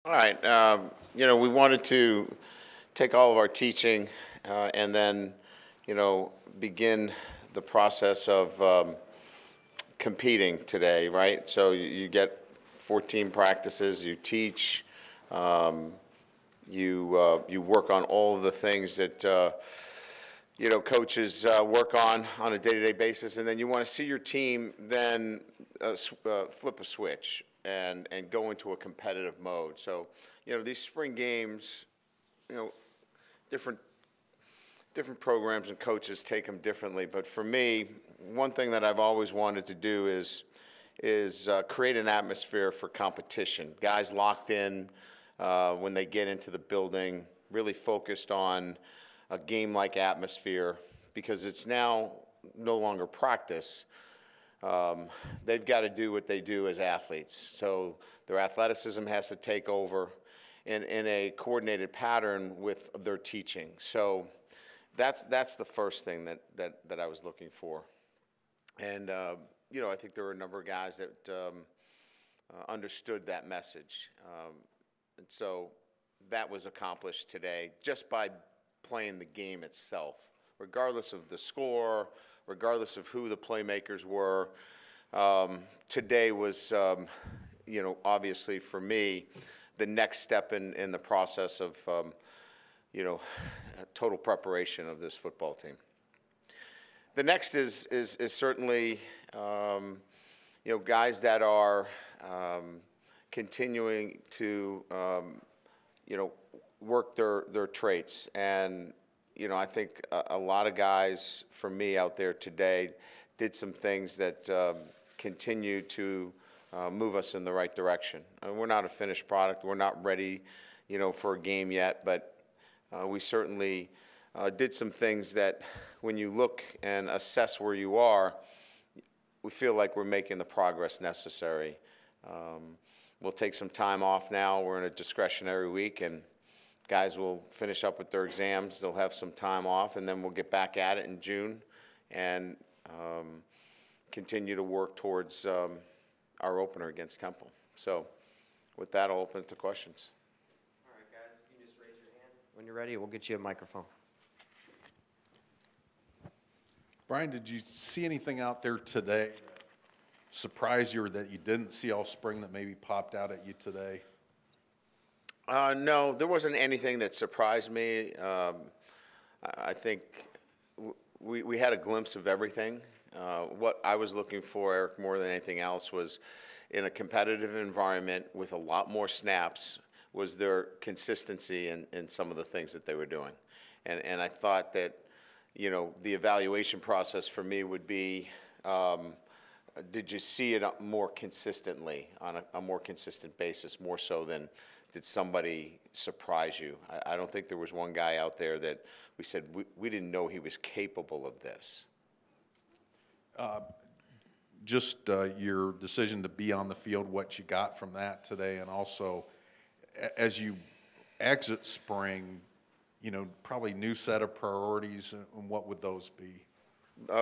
All right. We wanted to take all of our teaching and then, begin the process of competing today, right? So you get 14 practices, you teach, um, you work on all of the things that coaches work on a day-to-day basis, and then you want to see your team then flip a switch and go into a competitive mode. So, these spring games, you know, different different programs and coaches take them differently. But for me, one thing that I've always wanted to do is create an atmosphere for competition. Guys locked in when they get into the building, really focused on a game-like atmosphere because it's now no longer practice. They've got to do what they do as athletes. So their athleticism has to take over in a coordinated pattern with their teaching. So that's the first thing that I was looking for. And, I think there were a number of guys that understood that message. And so that was accomplished today just by playing the game itself, regardless of the score, regardless of who the playmakers were. Today was, obviously for me, the next step in the process of, total preparation of this football team. The next is certainly, guys that are continuing to, work their traits. And, I think a lot of guys, for me out there today, did some things that continue to move us in the right direction. We're not a finished product. We're not ready, for a game yet, but we certainly did some things that when you look and assess where you are, we feel like we're making the progress necessary. We'll take some time off now. We're in a discretionary week, and guys will finish up with their exams. They'll have some time off, and then we'll get back at it in June and continue to work towards our opener against Temple. So with that, I'll open it to questions. All right, guys, if you just raise your hand when you're ready, we'll get you a microphone. Brian, did you see anything out there today that surprised you or that you didn't see all spring that maybe popped out at you today? No, there wasn't anything that surprised me. I think we had a glimpse of everything. What I was looking for, Eric, more than anything else, was in a competitive environment with a lot more snaps, was their consistency in some of the things that they were doing. And I thought that, the evaluation process for me would be, did you see it more consistently, on a more consistent basis, more so than did somebody surprise you? I don't think there was one guy out there that we said, we didn't know he was capable of this. Just your decision to be on the field, what you got from that today, and also as you exit spring, probably new set of priorities, and what would those be?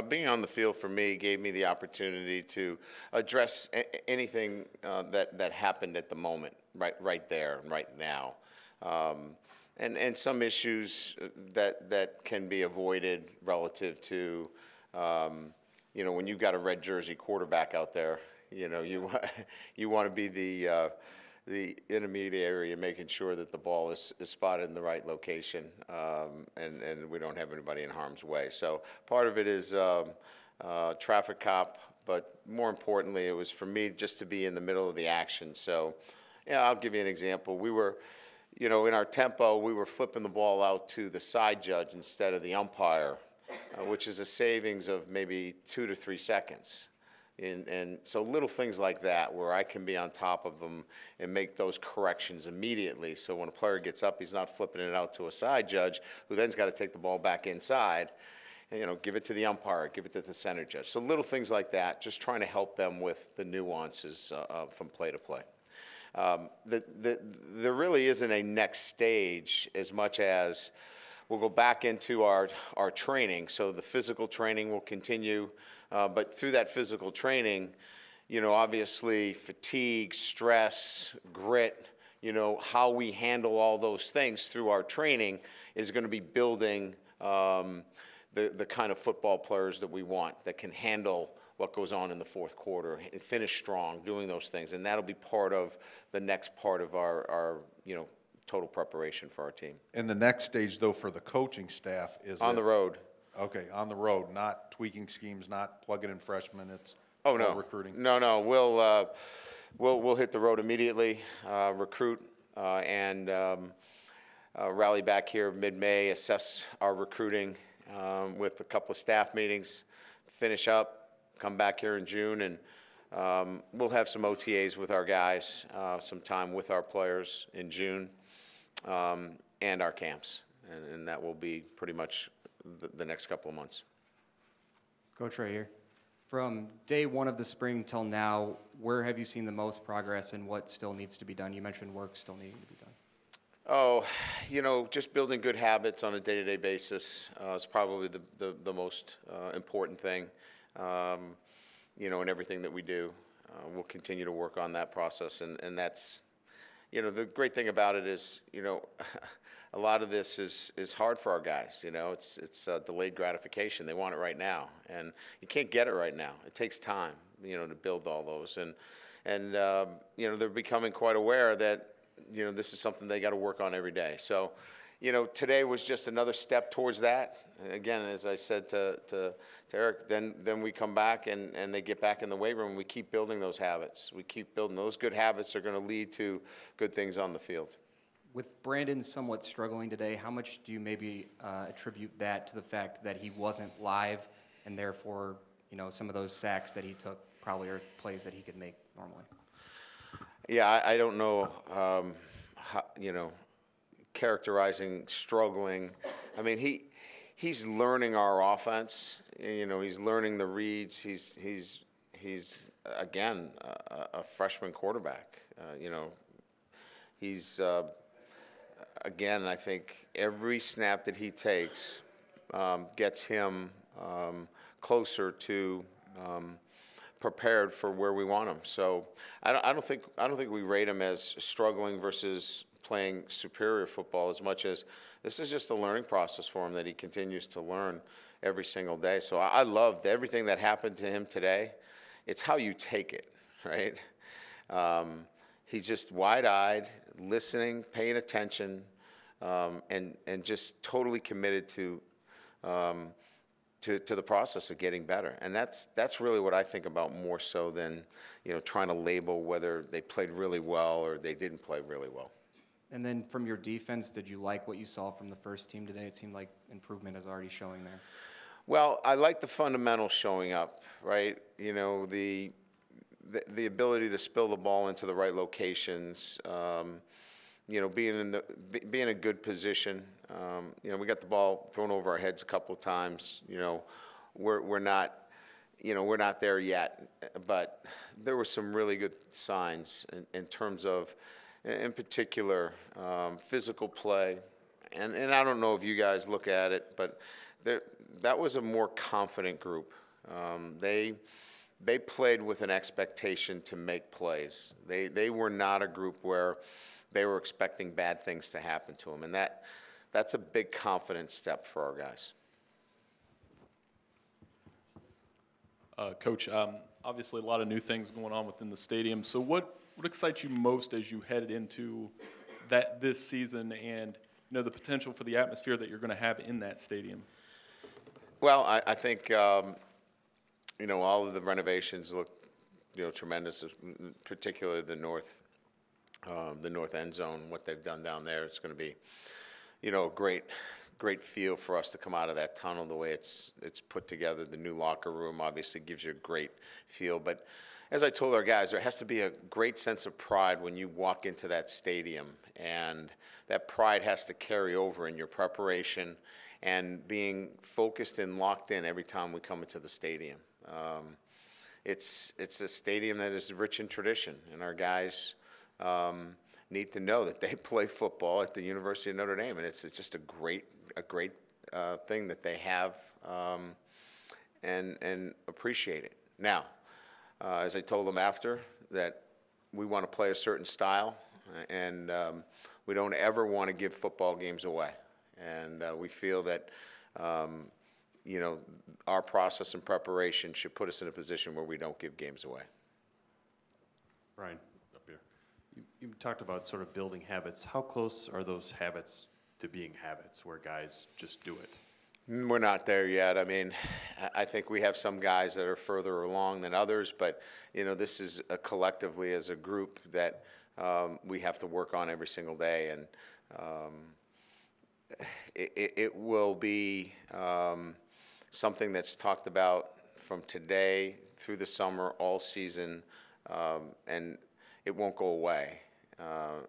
Being on the field for me gave me the opportunity to address anything that happened at the moment, right there and right now, and some issues that can be avoided relative to, when you've got a red jersey quarterback out there, you want to be the intermediary in making sure that the ball is spotted in the right location, and we don't have anybody in harm's way. So part of it is traffic cop, but more importantly, it was for me just to be in the middle of the action. So, I'll give you an example. We were, in our tempo, we were flipping the ball out to the side judge instead of the umpire, which is a savings of maybe 2 to 3 seconds. And so little things like that where I can be on top of them and make those corrections immediately. So when a player gets up, he's not flipping it out to a side judge who then's got to take the ball back inside and, give it to the umpire, give it to the center judge. So little things like that, just trying to help them with the nuances from play to play. There really isn't a next stage as much as we'll go back into our training. So the physical training will continue. But through that physical training, obviously fatigue, stress, grit, how we handle all those things through our training is going to be building the kind of football players that we want, that can handle what goes on in the fourth quarter, finish strong, doing those things. And that'll be part of the next part of our total preparation for our team. And the next stage, though, for the coaching staff is On the road. Okay, on the road, not tweaking schemes, not plugging in freshmen. It's all no recruiting. No. We'll hit the road immediately, recruit, and rally back here mid-May, assess our recruiting with a couple of staff meetings, finish up, come back here in June, and we'll have some OTAs with our guys, some time with our players in June, and our camps, and that will be pretty much the next couple of months. Coach, right here. From day one of the spring till now, where have you seen the most progress and what still needs to be done? You mentioned work still needing to be done. Oh, just building good habits on a day-to-day basis is probably the most important thing, in everything that we do. We'll continue to work on that process, and that's, the great thing about it is, a lot of this is hard for our guys. It's delayed gratification. They want it right now, and you can't get it right now. It takes time, to build all those, and they're becoming quite aware that this is something they got to work on every day. So, today was just another step towards that. Again, as I said to Eric, then we come back and they get back in the weight room. And we keep building those habits. We keep building those good habits are going to lead to good things on the field. With Brandon somewhat struggling today, how much do you maybe attribute that to the fact that he wasn't live and therefore, some of those sacks that he took probably are plays that he could make normally? Yeah, I don't know, characterizing struggling. I mean, he's learning our offense. He's learning the reads. He's again a freshman quarterback. He's again, I think every snap that he takes gets him closer to prepared for where we want him. So I don't think we rate him as struggling versus playing superior football as much as this is just a learning process for him that he continues to learn every single day. So I loved everything that happened to him today. It's how you take it, right? He's just wide-eyed, listening, paying attention, and just totally committed to the process of getting better. And that's really what I think about more so than trying to label whether they played really well or they didn't play really well. And then from your defense, did you like what you saw from the first team today? It seemed like improvement is already showing there. Well, I like the fundamentals showing up, right? The ability to spill the ball into the right locations, being in a good position. We got the ball thrown over our heads a couple of times. We're not there yet, but there were some really good signs in terms of, in particular, physical play. And I don't know if you guys look at it, but that was a more confident group. They played with an expectation to make plays. They were not a group where they were expecting bad things to happen to them, and that's a big confidence step for our guys. Coach, obviously a lot of new things going on within the stadium. So what excites you most as you head into this season and the potential for the atmosphere that you're going to have in that stadium? Well, I think all of the renovations look tremendous, particularly the north end zone. What they've done down there, it's going to be a great feel for us to come out of that tunnel. The way it's put together, the new locker room obviously gives you a great feel. But as I told our guys, there has to be a great sense of pride when you walk into that stadium, and that pride has to carry over in your preparation and being focused and locked in every time we come into the stadium. It's a stadium that is rich in tradition, and our guys need to know that they play football at the University of Notre Dame, and it's just a great thing that they have, and appreciate it. Now, as I told them after, that we want to play a certain style, and we don't ever want to give football games away. And we feel that, you know, our process and preparation should put us in a position where we don't give games away. Brian, up here. You talked about sort of building habits. How close are those habits to being habits where guys just do it? We're not there yet. I mean, I think we have some guys that are further along than others, but, you know, this is collectively as a group that we have to work on every single day. And it will be something that's talked about from today through the summer, all season, and it won't go away.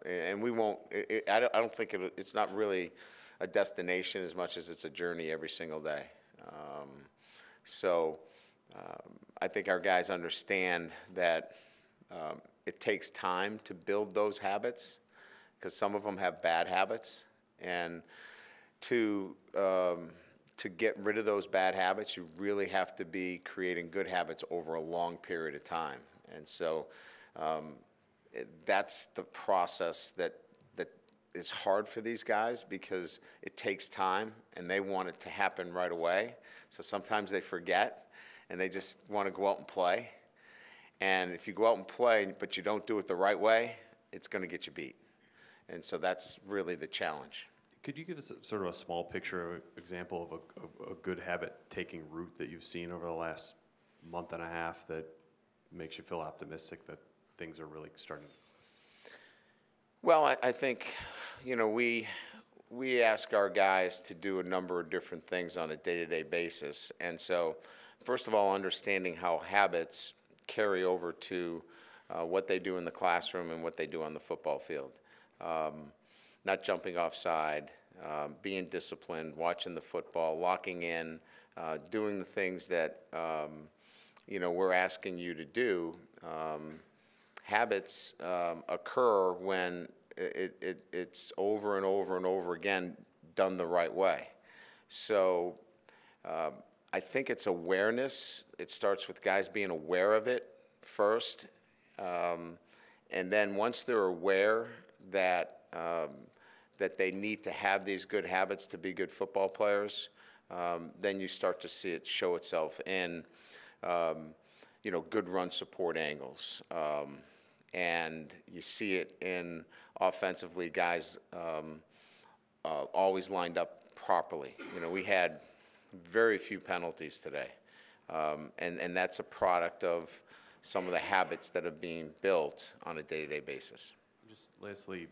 And we won't, I don't think it's not really a destination as much as it's a journey every single day. I think our guys understand that it takes time to build those habits, because some of them have bad habits, and to get rid of those bad habits, you really have to be creating good habits over a long period of time. And so that's the process that is hard for these guys, because it takes time and they want it to happen right away. So sometimes they forget and they just want to go out and play. And if you go out and play but you don't do it the right way, it's going to get you beat. And so that's really the challenge. Could you give us sort of a small picture, example of a good habit taking root that you've seen over the last month and a half that makes you feel optimistic that things are really starting? Well, I think, you know, we ask our guys to do a number of different things on a day-to-day basis. And so, first of all, understanding how habits carry over to what they do in the classroom and what they do on the football field. Not jumping offside, being disciplined, watching the football, locking in, doing the things that, you know, we're asking you to do. Habits occur when it's over and over and over again done the right way. So I think it's awareness. It starts with guys being aware of it first. And then once they're aware that, that they need to have these good habits to be good football players, then you start to see it show itself in, you know, good run support angles. And you see it in offensively, guys always lined up properly. You know, we had very few penalties today, and that's a product of some of the habits that are being built on a day-to-day basis. Just lastly,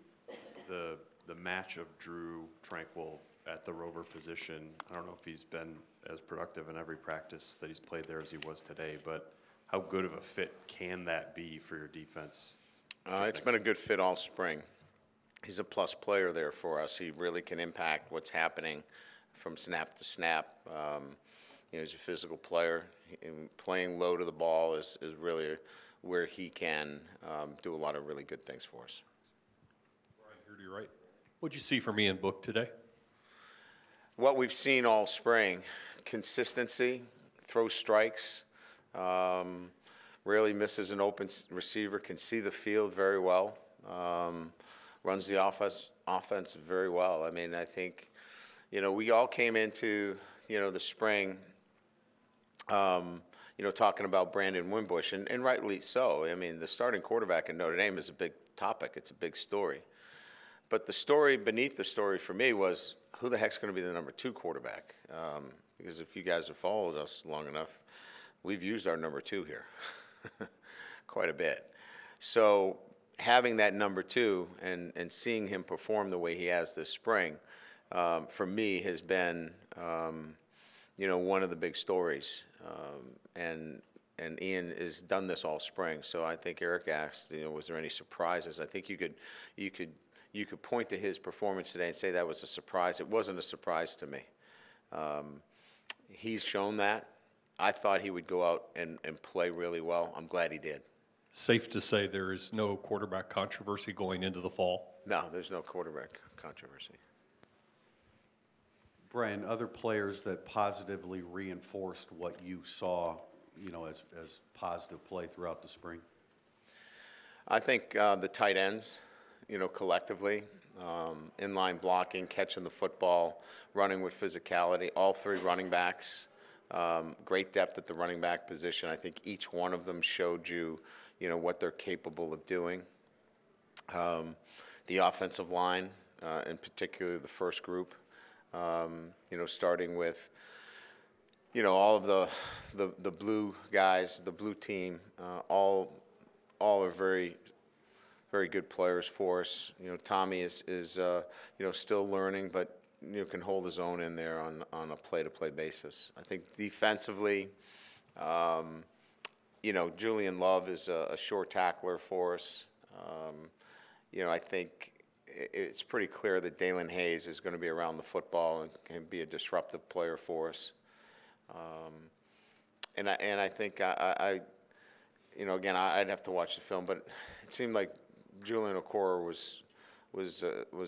the match of Drew Tranquil at the rover position, I don't know if he's been as productive in every practice that he's played there as he was today, but how good of a fit can that be for your defense? It's been a good fit all spring. He's a plus player there for us. He really can impact what's happening from snap to snap. You know, he's a physical player. Playing low to the ball is really where he can do a lot of really good things for us. Brian, here to your right. What'd you see from Ian Book today? What we've seen all spring: consistency, throw strikes, rarely misses an open receiver, can see the field very well, runs the offense very well. I mean, I think, you know, we all came into, you know, the spring, you know, talking about Brandon Wimbush, and rightly so. I mean, the starting quarterback in Notre Dame is a big topic. It's a big story. But the story beneath the story for me was, who the heck's going to be the number 2 quarterback? Because if you guys have followed us long enough, we've used our number 2 here quite a bit. So having that number 2 and seeing him perform the way he has this spring, for me, has been, you know, one of the big stories. And Ian has done this all spring. So I think Eric asked, you know, was there any surprises? I think you could point to his performance today and say that was a surprise. It wasn't a surprise to me. He's shown that. I thought he would go out and play really well. I'm glad he did. Safe to say there is no quarterback controversy going into the fall? No, there's no quarterback controversy. Brian, other players that positively reinforced what you saw, you know, as positive play throughout the spring? I think the tight ends, collectively. Inline blocking, catching the football, running with physicality, all three running backs. Great depth at the running back position. I think each one of them showed you, what they're capable of doing. The offensive line, in particular the first group, starting with, all of the blue guys, the blue team, all are very, very good players for us. Tommy is still learning, but can hold his own in there on a play-to-play basis. I think defensively, Julian Love is a short tackler for us. I think it's pretty clear that Dalen Hayes is going to be around the football and can be a disruptive player for us. And I think again, I'd have to watch the film, but it seemed like Julian Okoro was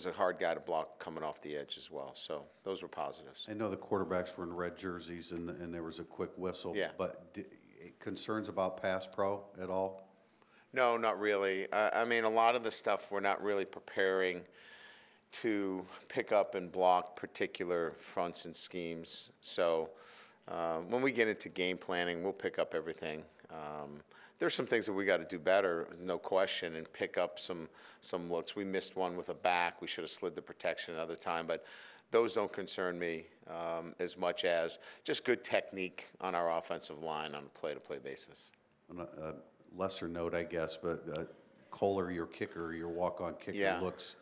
a hard guy to block coming off the edge as well. So those were positives. I know the quarterbacks were in red jerseys and there was a quick whistle. Yeah. But concerns about pass pro at all? No, not really. I mean, a lot of the stuff we're not really preparing to pick up and block particular fronts and schemes. So when we get into game planning, we'll pick up everything. There's some things that we got to do better, no question, and pick up some looks. We missed one with a back. We should have slid the protection another time, but those don't concern me as much as just good technique on our offensive line on a play-to-play basis. On a lesser note, I guess, but Kohler, your kicker, your walk-on kicker, Yeah. looks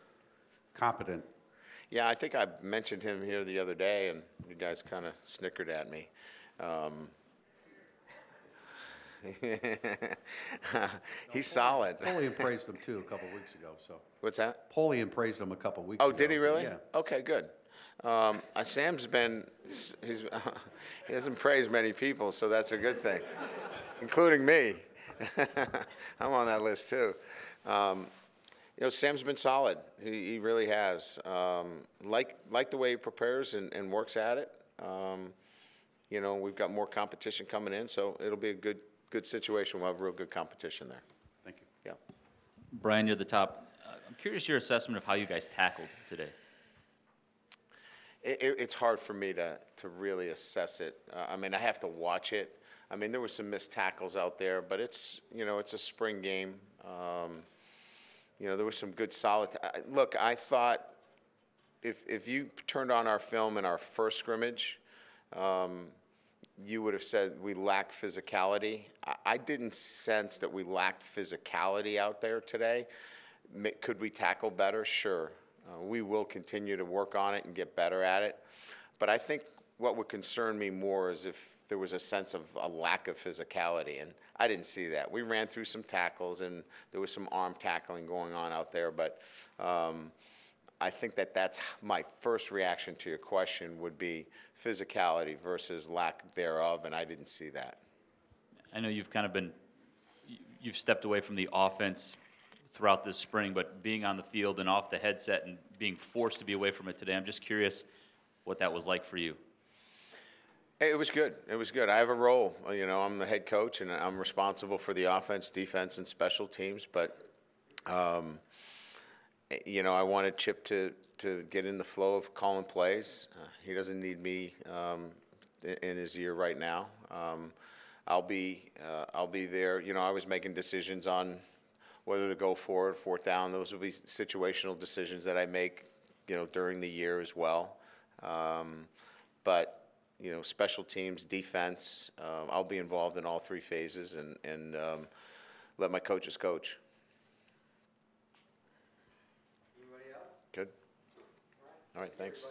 competent. Yeah, I think I mentioned him here the other day, and you guys kind of snickered at me. He's solid. Polian praised him too a couple weeks ago. So What's that? Polian praised him a couple weeks ago. Oh, did he really? Yeah. Okay, good. Sam's been, he hasn't praised many people, so that's a good thing, including me. I'm on that list too. Sam's been solid. He really has. Like the way he prepares and works at it. We've got more competition coming in, so it'll be a good situation. We'll have real good competition there. Thank you. Yeah. Brian, you're the top. I'm curious your assessment of how you guys tackled today. It's hard for me to really assess it. I have to watch it. There were some missed tackles out there, but it's a spring game. There was some good solid. Look, I thought if you turned on our film in our first scrimmage, you would have said we lacked physicality. I didn't sense that we lacked physicality out there today. Could we tackle better? Sure. We will continue to work on it and get better at it. But I think what would concern me more is if there was a sense of a lack of physicality, and I didn't see that. We ran through some tackles, and there was some arm tackling going on out there, but I think that's my first reaction to your question would be physicality versus lack thereof, and I didn't see that. I know you've you've stepped away from the offense throughout this spring, but being on the field and off the headset and being forced to be away from it today, I'm just curious what that was like for you. It was good. It was good. I have a role. I'm the head coach, and I'm responsible for the offense, defense, and special teams. But, I wanted Chip to get in the flow of calling plays. He doesn't need me in his ear right now. I'll be there. I was making decisions on whether to go for it, fourth down. Those will be situational decisions that I make, during the year as well. But special teams, defense, I'll be involved in all three phases and let my coaches coach. Anybody else? Good. All right, thanks.